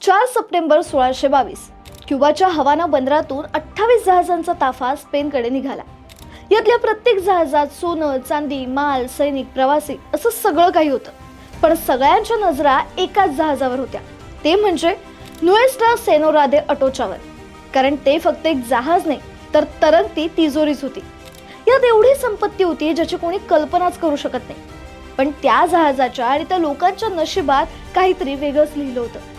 4 September 1622 क्युबाच्या हवाना बंदरातून 28 जहाजांचा ताफा स्पेनकडे निघाला. यातल्या प्रत्येक जहाजात सोनं, चांदी, माल, सैनिक, प्रवासी असं सगळं काही होतं. पण सगळ्यांच्या नजरा एकाच जहाजावर होत्या, ते म्हणजे नुएस्ट्रा सेनोरा दे अटोचावर. कारण ते फक्त एक जहाज नाही तर तरंगती तिजोरीच होती. यात एवढी संपत्ती होती ज्याची कोणी कल्पनाच करू शकत नाही. पण त्या जहाजाच्या आणि त्या लोकांच्या नशिबात काहीतरी वेगळंच लिहिलं होतं.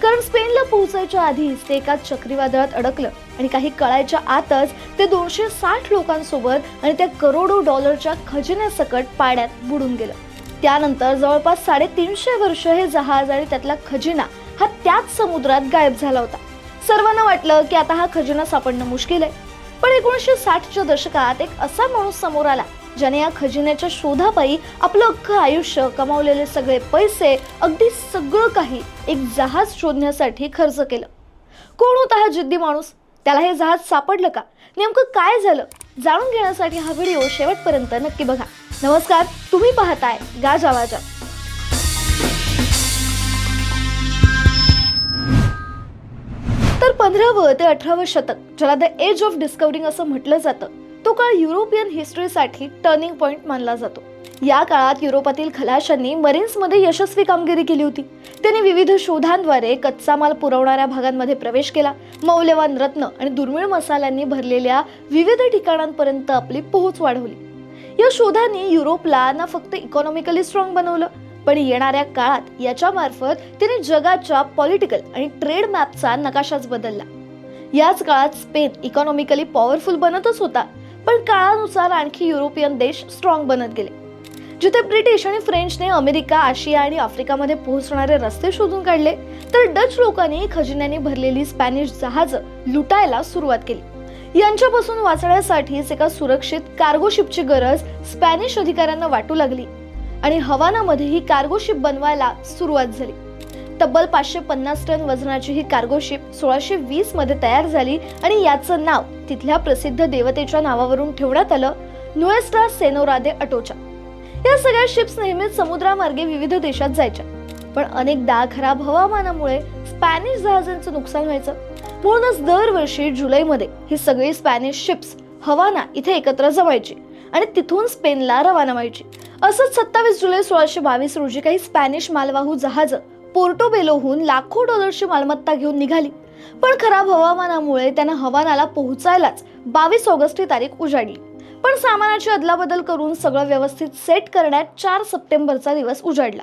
कारण स्पेनला पोहोचायच्या आधीच ते एका चक्रीवादळात अडकलं आणि काही कळायच्या आतच ते 260 लोकांसोबत आणि त्या करोडो डॉलरच्या खजिन्यासकट पाण्यात बुडून गेलं. त्यानंतर जवळपास 350 वर्ष हे जहाज आणि त्यातला खजिना हा त्याच समुद्रात गायब झाला होता. सर्वांना वाटलं की आता हा खजिना सापडणं मुश्किल आहे. पण 1960च्या दशकात एक असा माणूस समोर आला ज्याने या खजिन्याच्या शोधापायी आपलं अख्खं आयुष्य, कमावलेले सगळे पैसे, अगदी सगळं काही एक जहाज शोधण्यासाठी खर्च केलं. कोण होता हा जिद्दी माणूस? त्याला हे जहाज सापडलं का? नेमकं काय झालं? जाणून घेण्यासाठी हा व्हिडिओ शेवटपर्यंत नक्की बघा. नमस्कार, तुम्ही पाहताय गाजावाजा. तर 15वे ते 18वे शतक, ज्याला द एज ऑफ डिस्कवरिंग असं म्हटलं जातं, तो काळ युरोपियन हिस्ट्रीसाठी टर्निंग पॉइंट मानला जातो. या काळात युरोपातील खलाशांनी मरीन्समध्ये यशस्वी कामगिरी केली होती. त्यांनी विविध शोधांद्वारे कच्चा माल पुरवणाऱ्या भागांमध्ये प्रवेश केला. मौल्यवान रत्न आणि दुर्मिळ मसाल्यांनी भरलेल्या विविध ठिकाणांपर्यंत आपली पोहोच वाढवली. या शोधांनी युरोपला ना फक्त इकॉनॉमिकली स्ट्रॉंग बनवलं, पण येणाऱ्या काळात याच्या मार्फत त्यांनी जगाच्या पॉलिटिकल आणि ट्रेड मॅपचा नकाशाच बदलला. याच काळात स्पेन इकॉनॉमिकली पॉवरफुल बनतच होता, पण काळानुसार आणखी युरोपियन देश स्ट्रॉंग बनत गेले. जिथे ब्रिटिश आणि फ्रेंचने अमेरिका, आशिया आणि आफ्रिकामध्ये पोहोचणारे रस्ते शोधून काढले, तर डच लोकांनी खजिन्याने भरलेली स्पॅनिश जहाजं लुटायला सुरुवात केली. यांच्यापासून वाचण्यासाठीच एका सुरक्षित कार्गो शिपची गरज स्पॅनिश अधिकाऱ्यांना वाटू लागली आणि हवानामध्ये ही कार्गो शिप बनवायला सुरुवात झाली. तब्बल 550 टन वजनाची ही कार्गो शिप 1620 मध्ये तयार झाली आणि याचं नाव तिथल्या प्रसिद्ध देवतेच्या नावावरून ठेवण्यात आलं, नुएस्ट्रा सेनोरा दे अटोचा. या सगळ्या शिप्स नेहमीच समुद्रामार्गे विविध देशात जायच्या, पण अनेकदा खराब हवामानामुळे स्पॅनिश जहाजांचं नुकसान व्हायचं. म्हणूनच दरवर्षी जुलैमध्ये ही सगळी स्पॅनिश शिप्स हवाना इथे एकत्र जमायची आणि तिथून स्पेनला रवाना व्हायची. असंच 27 जुलै 1622 रोजी काही स्पॅनिश मालवाहू जहाजं पोर्टोबेलोहून लाखो डॉलर्सची मालमत्ता घेऊन निघाली. पण खराब हवामानामुळे त्यांना हवानाला पोहोचायलाच 22 ऑगस्ट ही तारीख उजाडली. पण सामानाची अदलाबदल करून सगळं व्यवस्थित सेट करण्यात 4 सप्टेंबरचा दिवस उजाडला.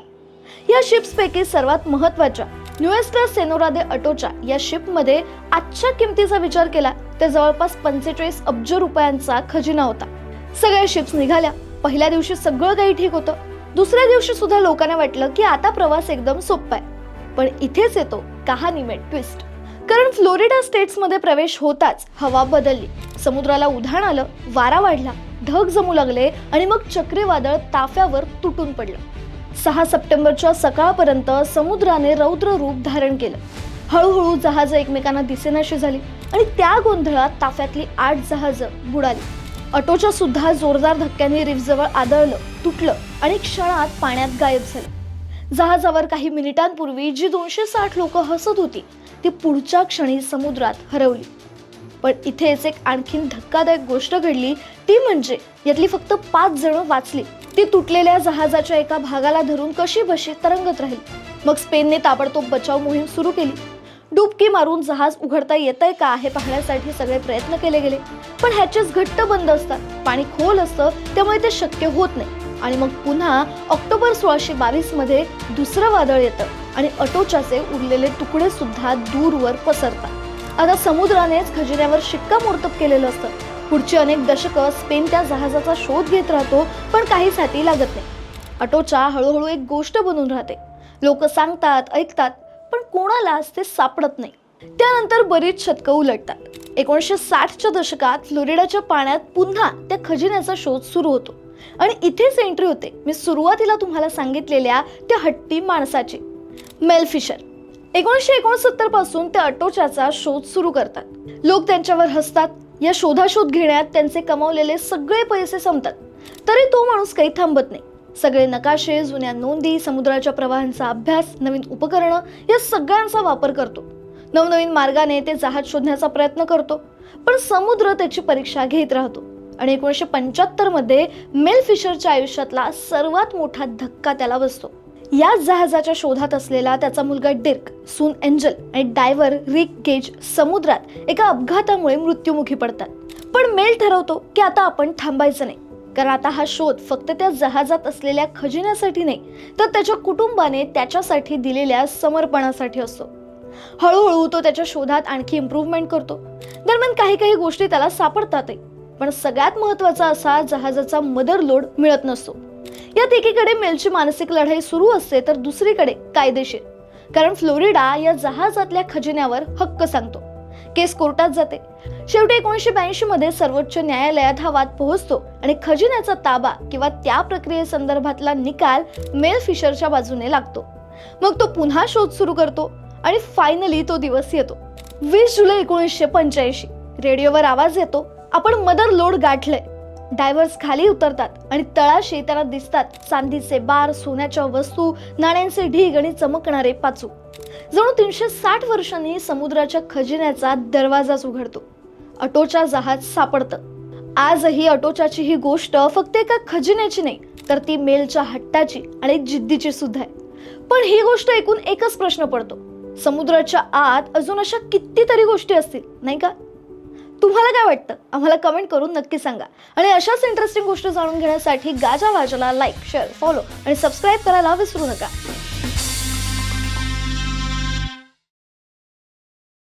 या शिप्सपैकी सर्वात महत्त्वाच्या नुएस्ट्रा सेनोरा दे अटोचा या शिपमध्ये आजच्या किमतीचा विचार केला तर जवळपास 45 अब्ज रुपयांचा खजिना होता. सगळ्या शिप्स निघाल्या. पहिल्या दिवशी सगळं काही ठीक होतं. दुसऱ्या दिवशी सुद्धा लोकांना वाटलं की आता प्रवास एकदम सोपा आहे. पण इथेच येतो कहाणी में ट्विस्ट. कारण फ्लोरिडा स्टेट्समध्ये प्रवेश होताच हवा बदलली. समुद्राला उधाण आलं, वारा वाढला, ढग जमू लागले आणि मग चक्रीवादळ ताफ्यावर तुटून पडलं. 6 सप्टेंबरच्या सकाळपर्यंत समुद्राने रौद्र रूप धारण केलं. हळूहळू जहाजं एकमेकांना दिसेनाशी झाली आणि त्या गोंधळात ताफ्यातली 8 जहाजं बुडाली. अटोचा सुद्धा जोरदार धक्क्यांनी रिफजवळ आदळलं, तुटलं आणि क्षणात पाण्यात गायब झालं. जहाजावर काही मिनिटांपूर्वी जी 260 लोक हसत होती ती पुढच्या क्षणी समुद्रात हरवली. पण इथेच एक आणखीन धक्कादायक गोष्ट घडली, ती म्हणजे यातली फक्त 5 जण वाचली. ती तुटलेल्या जहाजाच्या एका भागाला धरून कशीबशी तरंगत राहिली. मग स्पेनने ताबडतोब बचाव मोहीम सुरू केली. डुबकी मारून जहाज उघडता येतंय का हे पाहण्यासाठी सगळे प्रयत्न केले गेले, पण हॅचेस घट्ट बंद असतात, पाणी खोल असतं, त्यामुळे ते शक्य होत नाही. आणि मग पुन्हा ऑक्टोबर 1622 मध्ये दुसरं वादळ येतं आणि अटोचाचे उरलेले तुकडे सुद्धा दूरवर पसरतात. आता समुद्रानेच खजिन्यावर शिक्कामोर्तब केलेलं असतं. पुढची अनेक दशकं स्पेन त्या जहाजाचा शोध घेत राहतो, पण काहीच हाती लागत नाही. अटोचा हळूहळू एक गोष्ट बनून राहते. लोक सांगतात, ऐकतात, पण कोणालाच ते सापडत नाही. त्यानंतर बरीच शतकं उलटतात. 1960च्या दशकात फ्लोरिडाच्या पाण्यात पुन्हा त्या खजिन्याचा शोध सुरू होतो आणि इथेच एंट्री होते मी सुरुवातीला तुम्हाला सांगितलेल्या त्या हट्टी माणसाची, मेल फिशर. 1969 पासून ते अटोचाचा शोध सुरू करतात. लोक त्यांच्यावर हसतात. या शोधाशोध घेण्यात त्यांचे कमावलेले सगळे पैसे संपतात. तरी तो माणूस काही थांबत नाही. सगळे नकाशे, जुन्या नोंदी, समुद्राच्या प्रवाहांचा अभ्यास, नवीन उपकरणं या सगळ्यांचा वापर करतो. नवनवीन मार्गाने ते जहाज शोधण्याचा प्रयत्न करतो. पण समुद्र त्याची परीक्षा घेत राहतो आणि 1975 मध्ये मेल फिशरच्या आयुष्यातला सर्वात मोठा धक्का त्याला बसतो. याच जहाजाच्या शोधात असलेला त्याचा मुलगा डिर्क, सून एंजल आणि डायव्हर रिक गेज समुद्रात एका अपघातामुळे मृत्युमुखी पडतात. पण मेल ठरवतो की आता आपण थांबायचं नाही, कारण आता हा शोध फक्त त्या जहाजात असलेल्या खजिन्यासाठी नाही, तर त्याच्या कुटुंबाने त्याच्यासाठी दिलेल्या समर्पणासाठी असतो. हळूहळू तो त्याच्या शोधात आणखी इम्प्रूव्हमेंट करतो. दरम्यान काही गोष्टी त्याला सापडतातही, पण सगळ्यात महत्त्वाचा असा जहाजाचा मदर लोड मिळत नसतो. यात एकीकडे मेलची मानसिक लढाई सुरू असते, तर दुसरीकडे कायदेशीर, कारण फ्लोरिडा या जहाजातल्या खजिन्यावर हक्क सांगतो. केस कोर्टात जाते. शेवटी 1982 मध्ये सर्वोच्च न्यायालयात हा वाद पोहोचतो आणि खजिन्याचा ताबा किंवा त्या प्रक्रियेसंदर्भातला निकाल मेल फिशरच्या बाजूने लागतो. मग तो पुन्हा शोध सुरू करतो आणि फायनली तो दिवस येतो. 20 जुलै 1985 रेडिओवर आवाज येतो, आपण मदर लोड गाठले. डायव्हर्स खाली उतरतात आणि तळाशी त्यांना दिसतात चांदीचे बार, सोन्याच्या वस्तू, नाण्यांचे ढीग आणि चमकणारे पाचू. जणू 360 वर्षांनी समुद्राच्या खजिन्याचा दरवाजाच उघडतो. अटोचा जहाज सापडतं. आजही अटोचाची ही गोष्ट फक्त एका खजिन्याची नाही, तर ती मेलच्या हट्टाची आणि जिद्दीची सुद्धा आहे. पण ही गोष्ट ऐकून एकच प्रश्न पडतो, समुद्राच्या आत अजून अशा कितीतरी गोष्टी असतील, नाही का? तुम्हाला काय वाटतं? आम्हाला कमेंट करून नक्की सांगा. आणि अशाच इंटरेस्टिंग गोष्टी जाणून घेण्यासाठी गाजा वाजाला लाईक, शेअर, फॉलो आणि सबस्क्राईब करायला विसरू नका.